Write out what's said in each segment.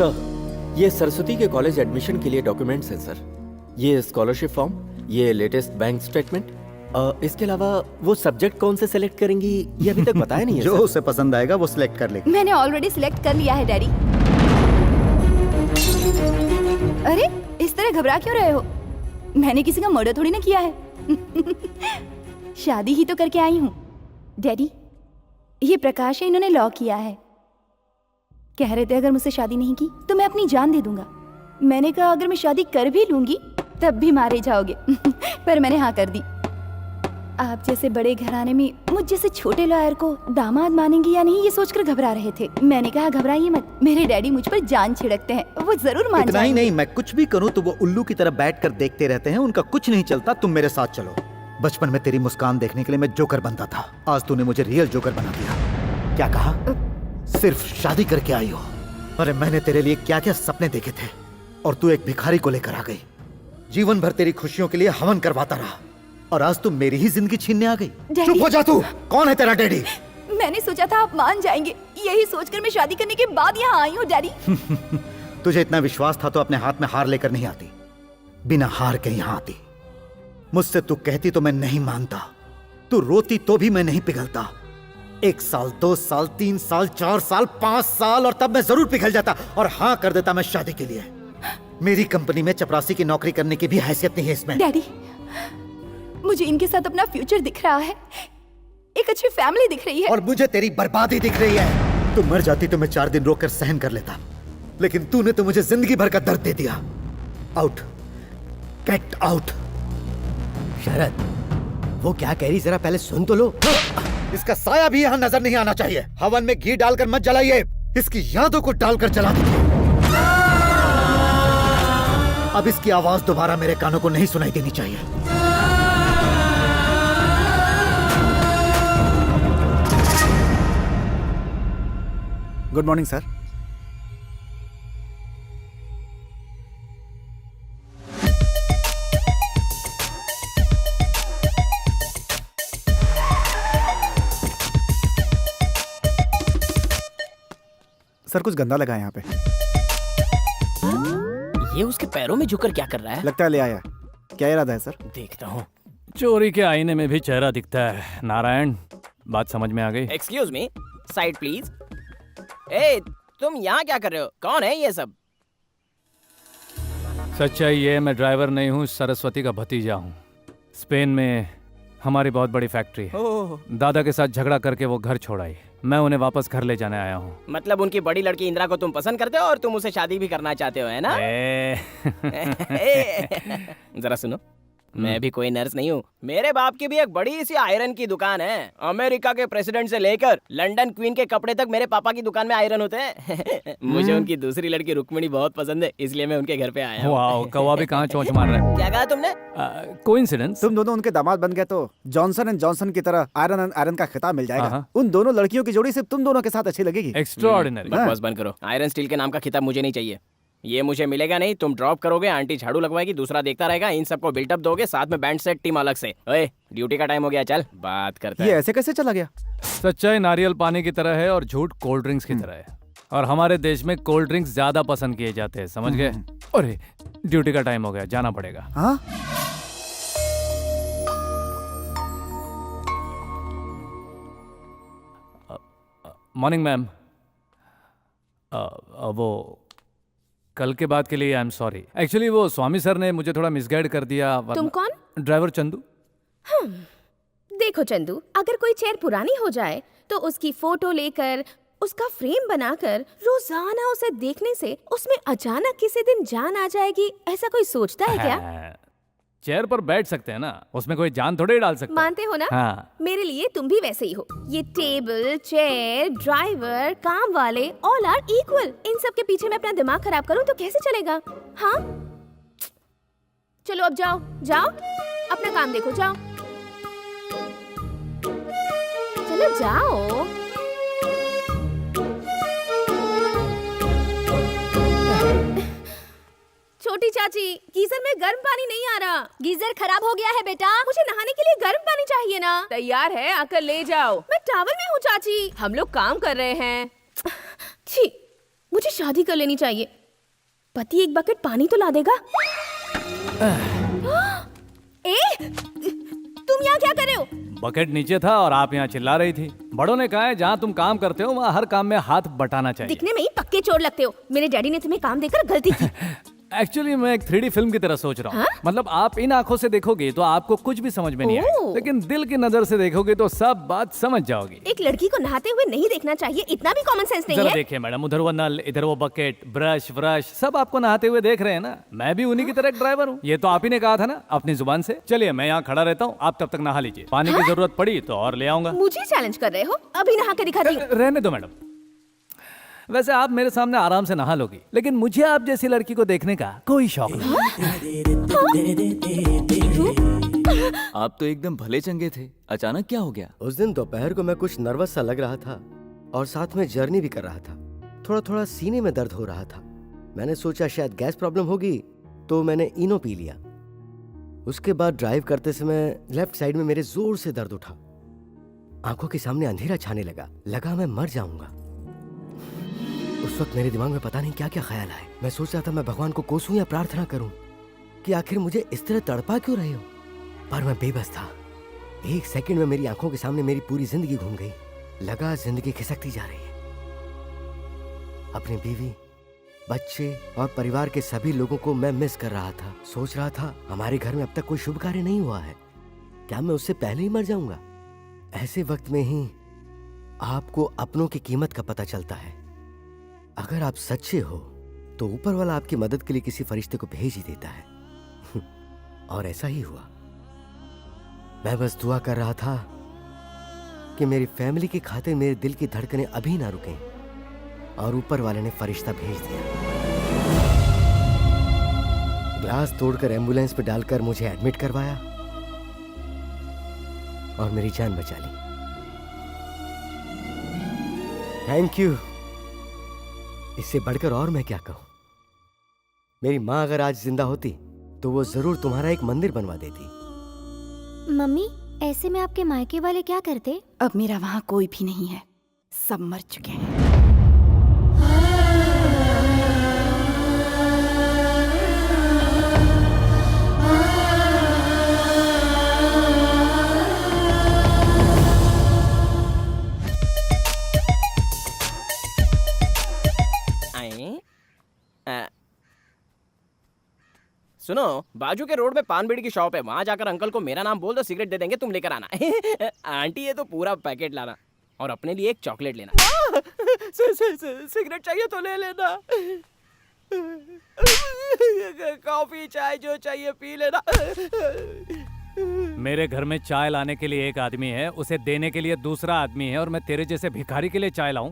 Sir, ये सरस्वती के college admission के लिए डॉक्यूमेंट्स हैं सर। ये स्कॉलरशिप फॉर्म, ये लेटेस्ट बैंक स्टेटमेंट, इसके अलावा वो सब्जेक्ट कौन से सेलेक्ट करेंगी ये अभी तक बताया नहीं है। जो सर। उसे पसंद आएगा वो सिलेक्ट कर लेगी। मैंने ऑलरेडी सिलेक्ट कर लिया है डैडी। अरे इस तरह घबरा क्यों रहे हो? मैंने किसी का मर्डर थोड़ी ना किया है। शादी ही तो करके आई हूँ। डैडी, ये प्रकाश है, इन्होंने लॉ किया है। कह रहे थे अगर मुझसे शादी नहीं की तो मैं अपनी जान दे दूंगा। मैंने कहा अगर मैं शादी कर भी लूंगी तब भी मारे जाओगे। पर मैंने हाँ कर दी। आप जैसे बड़े घराने में मुझ जैसे छोटे लॉयर को दामाद मानेंगे या नहीं ये सोचकर घबरा रहे थे। मैंने कहा घबराइए मत, मेरे डैडी मुझ पर जान छिड़कते हैं, वो जरूर मान इतना ही जाएंगे। नहीं, मैं कुछ भी करूं तो वो उल्लू की तरह बैठकर देखते रहते हैं। उनका कुछ नहीं चलता। तुम मेरे साथ चलो। बचपन में तेरी मुस्कान देखने के लिए मैं जोकर बनता था। आज तूने मुझे रियल जोकर बना दिया। क्या कहा? सिर्फ शादी करके आई हो। अरे मैंने तेरे लिए क्या क्या सपने देखे थे और तू एक भिखारी को लेकर आ गई। जीवन भर तेरी खुशियों के लिए हवन करवाता रहा और आज तू मेरी ही जिंदगी छीनने आ गई। डैडी। चुप हो जा तू। कौन है तेरा डैडी? मैंने सोचा था आप मान जाएंगे, यही सोचकर मैं शादी करने के बाद यहाँ आई हूँ डैडी। तुझे इतना विश्वास था तो अपने हाथ में हार लेकर नहीं आती, बिना हार के यहाँ आती। मुझसे तू कहती तो मैं नहीं मानता, तू रोती तो भी मैं नहीं पिघलता। 1 साल, 2 साल, 3 साल, 4 साल, 5 साल और तब मैं जरूर पिघल जाता और हाँ कर देता मैं शादी के लिए। मेरी कंपनी में चपरासी की नौकरी करने की भी हैसियत नहीं है इसमें। डैडी, मुझे इनके साथ अपना फ्यूचर दिख रहा है, एक अच्छी फैमिली दिख रही है। और मुझे तेरी बर्बादी दिख रही है। तू मर जाती तो मैं 4 दिन रोककर सहन कर लेता, लेकिन तूने तो मुझे जिंदगी भर का दर्द दे दिया। Out, get out. शरद, वो क्या कह रही जरा पहले सुन तो लो। इसका साया भी यहाँ नजर नहीं आना चाहिए। हवन में घी डालकर मत जलाइए, इसकी यादों को डालकर जला दीजिए। अब इसकी आवाज दोबारा मेरे कानों को नहीं सुनाई देनी चाहिए। Good morning sir. सर कुछ गंदा लगा है यहाँ पे। ये उसके पैरों में झुककर क्या कर रहा है? लगता है ले आया है। क्या इरादा है सर? देखता हूँ। चोरी के आईने में भी चेहरा दिखता है। नारायण, बात समझ में आ गई? Excuse me, side please. ए, तुम यहाँ क्या कर रहे हो? कौन है ये सब? सच्चाई ये, मैं ड्राइवर नहीं हूँ, सरस्वती का भतीजा हूँ। स्पेन में हमारी बहुत बड़ी फैक्ट्री है। दादा के साथ झगड़ा करके वो घर छोड़ आई। मैं उन्हें वापस घर ले जाने आया हूँ। मतलब उनकी बड़ी लड़की इंदिरा को तुम पसंद करते हो और तुम उसे शादी भी करना चाहते हो, है ना? जरा सुनो, मैं भी कोई नर्स नहीं हूँ। मेरे बाप की भी एक बड़ी सी आयरन की दुकान है। अमेरिका के प्रेसिडेंट से लेकर लंदन क्वीन के कपड़े तक मेरे पापा की दुकान में आयरन होते हैं। मुझे उनकी दूसरी लड़की रुक्मिणी बहुत पसंद है, इसलिए मैं उनके घर पे आया हूँ। वाह, कौवा भी कहाँ चोंच मार रहा है। क्या कहा तुमने? कोइंसिडेंस। तुम दोनों उनके दामाद बन गए तो जॉनसन एंड जॉनसन की तरह आयरन एंड आयरन का खिताब मिल जाएगा। हाँ। उन दोनों लड़कियों की जोड़ी सिर्फ तुम दोनों के साथ अच्छी लगेगी। एक्स्ट्राऑर्डिनरी। बकवास बंद करो। आयरन स्टील के नाम का खिताब मुझे नहीं चाहिए। ये मुझे मिलेगा नहीं। तुम ड्रॉप करोगे, आंटी झाड़ू लगवाएगी, दूसरा देखता रहेगा, इन सबको बिल्टअप दोगे, साथ में बैंड सेट टीम अलग से। ओए, ड्यूटी का टाइम हो गया, चल बात करते ये हैं। ऐसे कैसे चला गया? सच्चाई नारियल पानी की तरह है और झूठ कोल्ड ड्रिंक्स की तरह है। और हमारे देश में कोल्ड ड्रिंक्स ज्यादा पसंद किए जाते हैं, समझ गए? अरे ड्यूटी का टाइम हो गया, जाना पड़ेगा। हाँ, मॉर्निंग मैम। वो कल के बाद के लिए आई एम सॉरी। एक्चुअली वो स्वामी सर ने मुझे थोड़ा मिसगाइड कर दिया। तुम कौन? ड्राइवर चंदू। देखो चंदू, अगर कोई चेयर पुरानी हो जाए तो उसकी फोटो लेकर उसका फ्रेम बनाकर रोजाना उसे देखने से उसमें अचानक किसी दिन जान आ जाएगी, ऐसा कोई सोचता है क्या? चेयर पर बैठ सकते हैं ना, उसमें कोई जान थोड़े ही डाल सकता है। मानते हो ना? हाँ। मेरे लिए तुम भी वैसे ही हो। ये टेबल, चेयर, ड्राइवर, काम वाले, ऑल आर इक्वल। इन सब के पीछे मैं अपना दिमाग खराब करूं तो कैसे चलेगा? हाँ, चलो अब जाओ जाओ, अपना काम देखो, जाओ चलो जाओ। छोटी चाची, गीजर में गर्म पानी नहीं आ रहा। गीजर खराब हो गया है बेटा। मुझे नहाने के लिए गर्म पानी चाहिए ना। तैयार है, आकर ले जाओ। मैं टावल में हूँ चाची। हम लोग काम कर रहे हैं। छी, मुझे शादी कर लेनी चाहिए। पति एक बकेट पानी तो ला देगा। ए, तुम यहाँ क्या कर रहे हो? बकेट नीचे था और आप यहाँ चिल्ला रही थी। बड़ों ने कहा है जहाँ तुम काम करते हो वहाँ हर काम में हाथ बटाना चाहिए। दिखने में ही पक्के चोर लगते हो। मेरे डैडी ने तुम्हें काम देकर गलती की। एक्चुअली मैं एक 3D फिल्म की तरह सोच रहा हूँ। हाँ? मतलब आप इन आंखों से देखोगे तो आपको कुछ भी समझ में नहीं आएगा, ओह। लेकिन दिल की नजर से देखोगे तो सब बात समझ जाओगी। एक लड़की को नहाते हुए नहीं देखना चाहिए, इतना भी कॉमन सेंस नहीं जरा है। देखिए मैडम, उधर वो नल, इधर वो बकेट, ब्रश व्रश, सब आपको नहाते हुए देख रहे हैं ना। मैं भी उन्हीं की तरह एक ड्राइवर हूँ। ये तो आप ही ने कहा था ना अपनी जुबान से। चलिए मैं यहाँ खड़ा रहता हूँ, आप तब तक नहा लीजिए। पानी की जरूरत पड़ी तो और ले आऊंगा। मुझे चैलेंज कर रहे हो? अभी नहा के दिखाती हूँ। रहने दो मैडम। वैसे आप मेरे सामने आराम से नहा लोगी, लेकिन मुझे आप जैसी लड़की को देखने का कोई शौक नहीं। आप तो एकदम भले चंगे थे, अचानक क्या हो गया? उस दिन दोपहर को मैं कुछ नर्वस सा लग रहा था और साथ में जर्नी भी कर रहा था। थोड़ा थोड़ा सीने में दर्द हो रहा था। मैंने सोचा शायद गैस प्रॉब्लम होगी, तो मैंने इनो पी लिया। उसके बाद ड्राइव करते समय लेफ्ट साइड में मेरे जोर से दर्द उठा। आंखों के सामने अंधेरा छाने लगा मैं मर जाऊंगा। उस वक्त मेरे दिमाग में पता नहीं क्या क्या ख्याल आए। मैं सोच रहा था मैं भगवान को कोसूं या प्रार्थना करूं कि आखिर मुझे इस तरह तड़पा क्यों रहे हो। पर मैं बेबस था। एक सेकंड में मेरी आंखों के सामने मेरी पूरी जिंदगी घूम गई। लगा जिंदगी खिसकती जा रही है। अपनी बीवी, बच्चे और परिवार के सभी लोगों को मैं मिस कर रहा था। सोच रहा था हमारे घर में अब तक कोई शुभ कार्य नहीं हुआ है, क्या मैं उससे पहले ही मर जाऊंगा। ऐसे वक्त में ही आपको अपनों की कीमत का पता चलता है। अगर आप सच्चे हो तो ऊपर वाला आपकी मदद के लिए किसी फरिश्ते को भेज ही देता है। और ऐसा ही हुआ। मैं बस दुआ कर रहा था कि मेरी फैमिली की खातिर मेरे दिल की धड़कनें अभी ना रुकें, और ऊपर वाले ने फरिश्ता भेज दिया। ग्लास तोड़कर एम्बुलेंस पे डालकर मुझे एडमिट करवाया और मेरी जान बचा ली। Thank you. इससे बढ़कर और मैं क्या कहूं। मेरी माँ अगर आज जिंदा होती तो वो जरूर तुम्हारा एक मंदिर बनवा देती। मम्मी, ऐसे में आपके मायके वाले क्या करते? अब मेरा वहाँ कोई भी नहीं है, सब मर चुके हैं। सुनो, बाजू के रोड में पान बीड़ी की शॉप है, वहां जाकर अंकल को मेरा नाम बोल दो, सिगरेट दे देंगे, तुम लेकर आना। आंटी ये तो पूरा पैकेट लाना और अपने लिए एक चॉकलेट लेना। सिगरेट चाहिए तो ले लेना, कॉफी चाय जो चाहिए पी लेना। मेरे घर में चाय लाने के लिए एक आदमी है, उसे देने के लिए दूसरा आदमी है, और मैं तेरे जैसे भिखारी के लिए चाय लाऊं?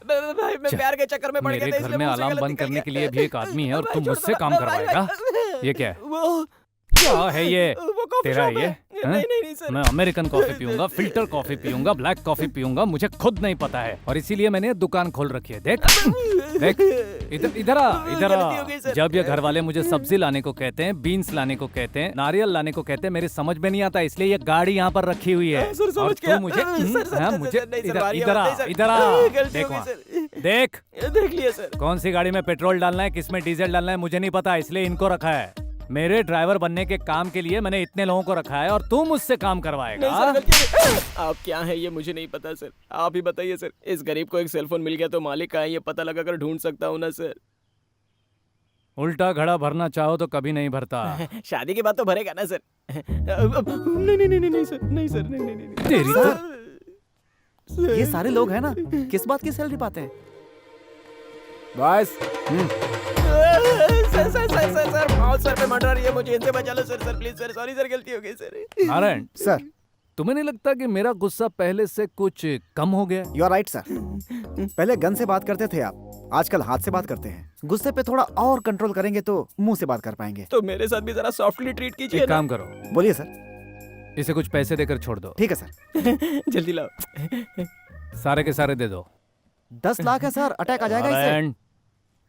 भाई मैं प्यार के चक्कर में पड़ गया था, मेरे घर में अलार्म बंद करने के लिए भी एक आदमी है और तुम मुझसे काम करवाएगा? ये क्या है? वो क्या है ये? वो कॉफी तेरा शॉप ये? है। हैं? नहीं सर। मैं अमेरिकन कॉफी पीऊंगा, फिल्टर कॉफी पीऊंगा, ब्लैक कॉफी पीऊंगा, मुझे खुद नहीं पता है, और इसीलिए मैंने दुकान खोल रखी है। देख देख, इधर आ। गलती हो गई सर। जब ये घर वाले मुझे सब्जी लाने को कहते हैं, बीन्स लाने को कहते हैं, नारियल लाने को कहते हैं, मेरी समझ में नहीं आता, इसलिए ये गाड़ी यहाँ पर रखी हुई है। सर, समझ और गया। तू मुझे मुझे नहीं सर, इधर मारिए इधर मत, आ, नहीं सर। इधर आ। गलती देख हो गई वहाँ, सर। देख देख लिया सर। कौन सी गाड़ी में पेट्रोल डालना है, किसमें डीजल डालना है, मुझे नहीं पता, इसलिए इनको रखा है। मेरे ड्राइवर बनने के काम के लिए मैंने इतने लोगों को रखा है, और तू मुझसे काम करवाएगा? नहीं सर, गलती। आप क्या है ये मुझे नहीं पता सर, आप ही बताइए सर। इस गरीब को एक सेलफोन मिल गया तो मालिक का है ये पता लगा कर ढूंढ सकता हूँ ना सर। उल्टा घड़ा भरना चाहो तो कभी नहीं भरता। शादी के बाद तो भरेगा ना सर। नहीं सर, नहीं सर, नहीं। तेरी सर, ये सारे लोग हैं ना, किस बात की सैलरी पाते हैं? बस सर बहुत सर पे मंडरा रही है, मुझे इनसे बचा लो sir please sir, sorry sir, गलती हो गई सर। नारायण सर, तुम्हें नहीं लगता कि मेरा गुस्सा पहले से कुछ कम हो गया? You are right sir. पहले गन से बात करते थे आप, आजकल हाथ से बात करते हैं। गुस्से पे थोड़ा और कंट्रोल करेंगे तो मुंह से बात कर पाएंगे। तो मेरे साथ भी जरा सॉफ्टली ट्रीट कीजिए एक ना। काम करो, बोलिए सर। इसे कुछ पैसे देकर छोड़ दो। ठीक है सर। जल्दी लाओ। सारे के सारे दे दो। 10 लाख है सर, अटैक आ जाएगा इससे। Narayan,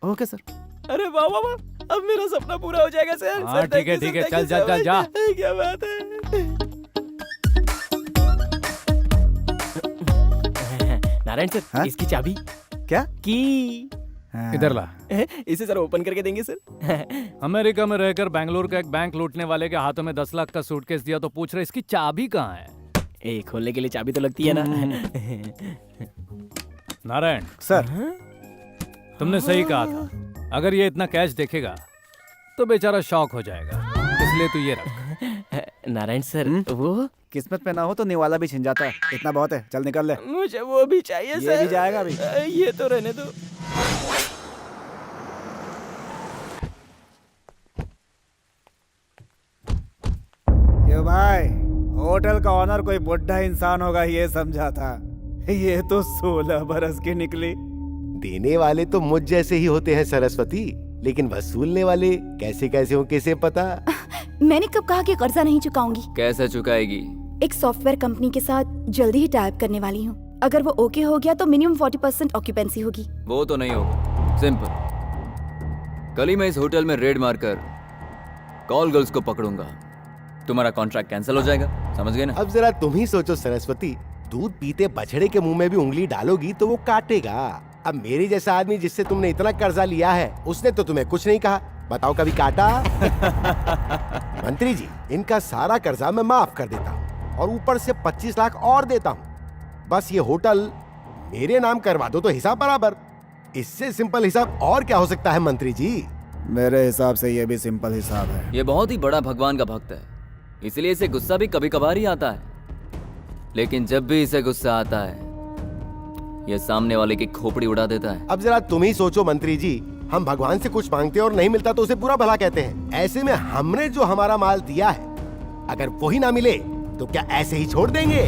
okay sir. अरे वाह वाह वाह, अब मेरा सपना पूरा हो जाएगा सर। हाँ, सर, ठीक है, thank you, ठीक है, sir, चल, thank you चल, so जा। much। क्या बात है। नारायण सर, हाँ? इसकी चाबी। क्या? की हाँ। इधर ला। इसे सर ओपन करके देंगे सर। अमेरिका में रहकर बैंगलोर का एक बैंक लूटने वाले के हाथों में 10 लाख का सूटकेस दिया तो पूछ रहे इसकी चाबी कहाँ है? ए खोलने के लिए चाबी तो लगती है ना। नारायण, सर, तुमने सही कहा था। अगर ये इतना कैश देखेगा तो बेचारा शॉक हो जाएगा, इसलिए तू ये रख। नारायण सर, वो किस्मत पे ना हो तो निवाला भी छिन जाता है। इतना बहुत है, चल निकल ले। मुझे वो भी चाहिए ये सर। भी जाएगा अभी। ये तो रहने दो। क्यों भाई, होटल का ऑनर कोई बुढ़ा इंसान होगा ये समझा था, ये तो 16 बरस की निकली। देने वाले तो मुझ जैसे ही होते हैं सरस्वती, लेकिन वसूलने वाले कैसे कैसे हो किसे पता। मैंने कब कहा कि कर्जा नहीं चुकाऊंगी? कैसे चुकाएगी? एक सॉफ्टवेयर कंपनी के साथ जल्दी ही टाइप करने वाली हूँ। अगर वो ओके हो गया तो मिनिमम 40% ऑक्यूपेंसी होगी। वो तो नहीं होगा, सिंपल। कल ही मैं इस होटल में रेड मारकर कॉल गर्ल्स को पकड़ूंगा, तुम्हारा कॉन्ट्रैक्ट कैंसिल हो जाएगा, समझ गए ना? अब जरा तुम ही सोचो सरस्वती, दूध पीते बछड़े के मुंह में भी उंगली डालोगी तो वो काटेगा। अब मेरे जैसा आदमी जिससे तुमने इतना कर्जा लिया है, उसने तो तुम्हें कुछ नहीं कहा, बताओ कभी काटा? मंत्री जी, इनका सारा कर्जा मैं माफ कर देता हूँ और ऊपर से 25 लाख और देता हूँ। बस ये होटल मेरे नाम करवा दो तो हिसाब बराबर। इससे सिंपल हिसाब और क्या हो सकता है मंत्री जी? मेरे हिसाब से ये भी सिंपल हिसाब है। ये बहुत ही बड़ा भगवान का भक्त है, इसलिए इसे गुस्सा भी कभी कभार ही आता है। लेकिन जब भी इसे गुस्सा आता है, ये सामने वाले की खोपड़ी उड़ा देता है। अब जरा तुम ही सोचो मंत्री जी, हम भगवान से कुछ मांगते हैं और नहीं मिलता तो उसे बुरा भला कहते हैं। ऐसे में हमने जो हमारा माल दिया है, अगर वही ना मिले तो क्या ऐसे ही छोड़ देंगे?